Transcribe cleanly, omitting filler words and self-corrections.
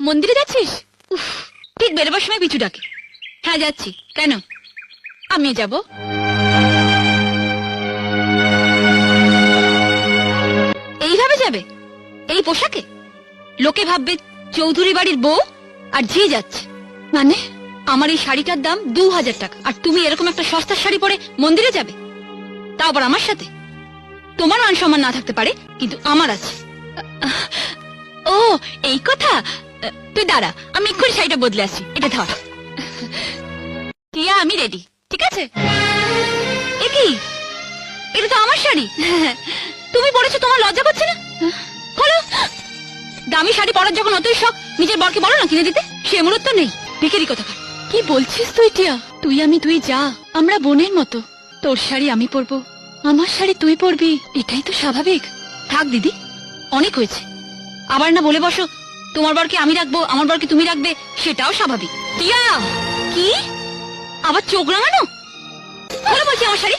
মন্দিরে যাচ্ছিস? উফ, ঠিক বেরোবার সময় পিছু ডাকে। হ্যাঁ যাচ্ছি। কেন? আমিও যাব। এইভাবে যাবে? এই পোশাকে? লোকে ভাববে চৌধুরী বাড়ির বউ আর ঝি যাচ্ছে। মানে আমার এই শাড়িটার দাম 2000 টাকা, আর তুমি এরকম একটা সস্তার শাড়ি পরে মন্দিরে যাবে, তাও আবার আমার সাথে? তোমার মান সম্মান না থাকতে পারে, কিন্তু আমার আছে। ও এই কথা। তুই দাঁড়া, আমি এক্ষুনি শাড়িটা বদলে আসছি। এটা ধর। টিয়া, আমি রেডি, ঠিক আছে? এ কি? এটা তো আমার শাড়ি। তুমি পরেছো, তোমার লজ্জা করছে না? খোলো। দামি শাড়ি পরার যখন অতই শখ, নিজের বরকে বলো না কিনে দিতে। সে মুহূর্ত নেই। ভিখারি কোথাকার। কি বলছিস তুই টিয়া? তুই আমি দুই যা, আমরা বোনের মতো। তোর শাড়ি আমি পরবো, আমার শাড়ি তুই পরবি, এটাই তো স্বাভাবিক। থাক দিদি, অনেক হয়েছে। আবার না বলে বসো তোমার বরকে আমি রাখবো, আমার বরকে তুমি রাখবে, সেটাও স্বাভাবিক। টিয়া, কি আবার চোখ রাঙানো? বলছি আমার শাড়ি।